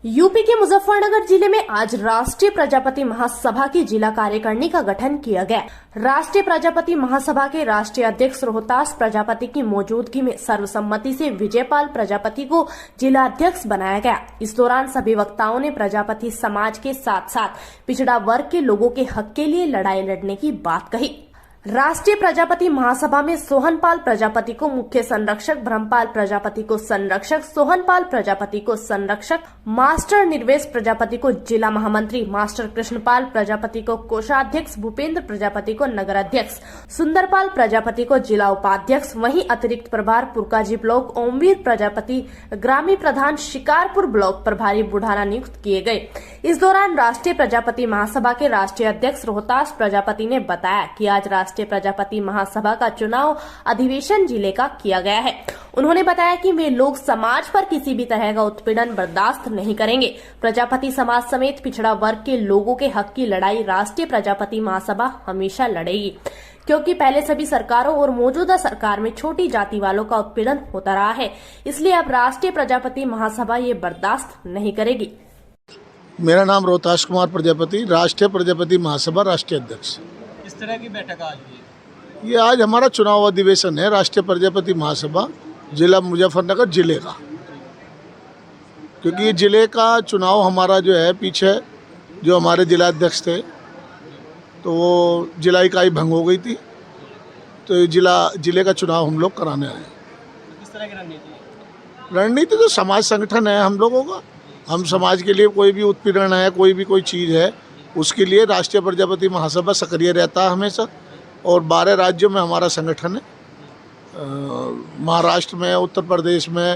UP के मुजफ्फरनगर जिले में आज राष्ट्रीय प्रजापति महासभा की जिला कार्यकारिणी का गठन किया गया। राष्ट्रीय प्रजापति महासभा के राष्ट्रीय अध्यक्ष रोहतास प्रजापति की मौजूदगी में सर्वसम्मति से विजयपाल प्रजापति को जिला अध्यक्ष बनाया गया। इस दौरान सभी वक्ताओं ने प्रजापति समाज के साथ साथ पिछड़ा वर्ग के लोगों के हक के लिए लड़ाई लड़ने की बात कही। राष्ट्रीय प्रजापति महासभा में सोहनपाल प्रजापति को मुख्य संरक्षक, ब्रह्मपाल प्रजापति को संरक्षक, सोहनपाल प्रजापति को संरक्षक, मास्टर निर्वेश प्रजापति को जिला महामंत्री, मास्टर कृष्णपाल प्रजापति को कोषाध्यक्ष, भूपेंद्र प्रजापति को नगर अध्यक्ष, सुंदरपाल प्रजापति को जिला उपाध्यक्ष, वहीं अतिरिक्त प्रभार पुरकाजी ब्लॉक ओमवीर प्रजापति, ग्रामीण प्रधान शिकारपुर ब्लॉक प्रभारी बुढ़ाना नियुक्त किए गए। इस दौरान राष्ट्रीय प्रजापति महासभा के राष्ट्रीय अध्यक्ष रोहतास प्रजापति ने बताया कि आज राष्ट्रीय प्रजापति महासभा का चुनाव अधिवेशन जिले का किया गया है। उन्होंने बताया कि वे लोग समाज पर किसी भी तरह का उत्पीड़न बर्दाश्त नहीं करेंगे। प्रजापति समाज समेत पिछड़ा वर्ग के लोगों के हक की लड़ाई राष्ट्रीय प्रजापति महासभा हमेशा लड़ेगी, क्योंकि पहले सभी सरकारों और मौजूदा सरकार में छोटी जाति वालों का उत्पीड़न होता रहा है। इसलिए अब राष्ट्रीय प्रजापति महासभा ये बर्दाश्त नहीं करेगी। मेरा नाम रोहतास कुमार प्रजापति, राष्ट्रीय प्रजापति महासभा राष्ट्रीय अध्यक्ष। इस तरह की बैठक आज हुई है। ये आज हमारा चुनाव अधिवेशन है राष्ट्रीय प्रजापति महासभा जिला मुजफ्फरनगर जिले का, क्योंकि ये जिले का चुनाव हमारा जो है पीछे जो हमारे जिला अध्यक्ष थे तो वो जिला इकाई भंग हो गई थी, तो ये जिले का चुनाव हम लोग कराने आए। किस तरह की रणनीति है? रणनीति तो समाज संगठन है हम लोगों का। हम समाज के लिए कोई भी उत्पीड़न है, कोई भी कोई चीज़ है, उसके लिए राष्ट्रीय प्रजापति महासभा सक्रिय रहता है हमेशा। और 12 राज्यों में हमारा संगठन है, महाराष्ट्र में, उत्तर प्रदेश में,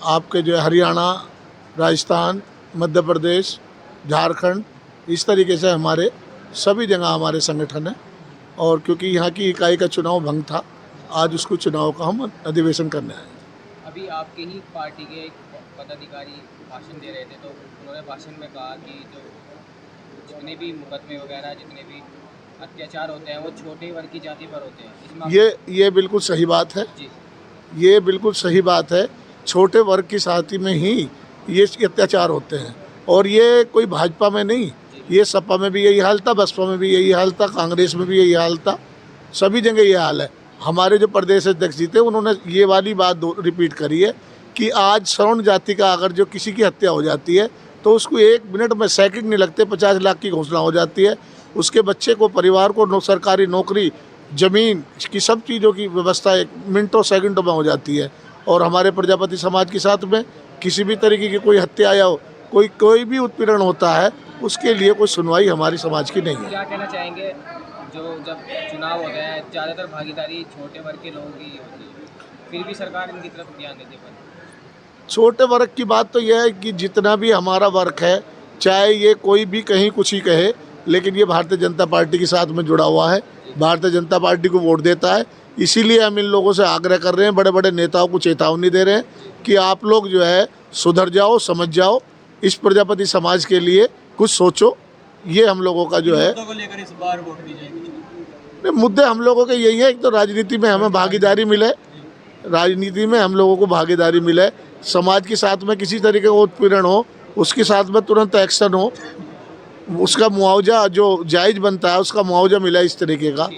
आपके जो है हरियाणा, राजस्थान, मध्य प्रदेश, झारखंड, इस तरीके से हमारे सभी जगह हमारे संगठन है। और क्योंकि यहाँ की इकाई का चुनाव भंग था, आज उसको चुनाव का हम अधिवेशन करने आए। अभी आपके ही पार्टी के एक पदाधिकारी भाषण दे रहे थे, तो उन्होंने भाषण में कहा कि जो जितने भी मुकदमे वगैरह, जितने भी अत्याचार होते हैं वो छोटे वर्ग की जाति पर होते हैं। ये बिल्कुल सही बात है जी। ये बिल्कुल सही बात है। छोटे वर्ग की जाति में ही ये अत्याचार होते हैं, और ये कोई भाजपा में नहीं, ये सपा में भी यही हाल था, बसपा में भी यही हाल था, कांग्रेस में भी यही हाल था, सभी जगह ये हाल है। हमारे जो प्रदेश अध्यक्ष जी थे उन्होंने ये वाली बात रिपीट करी है कि आज सवर्ण जाति का अगर जो किसी की हत्या हो जाती है तो उसको 1 मिनट में, सेकंड नहीं लगते, 50 लाख की घोषणा हो जाती है। उसके बच्चे को, परिवार को सरकारी नौकरी, ज़मीन की, सब चीज़ों की व्यवस्था 1 मिनटों सेकंडों में हो जाती है। और हमारे प्रजापति समाज के साथ में किसी भी तरीके की कोई हत्या या कोई भी उत्पीड़न होता है, उसके लिए कोई सुनवाई हमारे समाज की नहीं है। क्या कहना चाहेंगे, जो जब चुनाव होते हैं ज़्यादातर भागीदारी छोटे वर्ग के लोगों की होती है, फिर भी सरकार इनकी तरफ ध्यान देती है? छोटे वर्ग की बात तो यह है कि जितना भी हमारा वर्ग है, चाहे ये कोई भी कहीं कुछ ही कहे, लेकिन ये भारतीय जनता पार्टी के साथ में जुड़ा हुआ है, भारतीय जनता पार्टी को वोट देता है। इसीलिए हम इन लोगों से आग्रह कर रहे हैं, बड़े बड़े नेताओं को चेतावनी दे रहे हैं कि आप लोग जो है सुधर जाओ, समझ जाओ, इस प्रजापति समाज के लिए कुछ सोचो। ये हम लोगों का जो है मुद्दों को लेकर इस बार वोट दी जाएगी। मुद्दे हम लोगों के यही है, एक तो राजनीति में हमें भागीदारी मिले, राजनीति में हम लोगों को भागीदारी मिले, समाज के साथ में किसी तरीके का उत्पीड़न हो उसके साथ में तुरंत एक्शन हो, उसका मुआवजा जो जायज़ बनता है उसका मुआवजा मिला, इस तरीके का।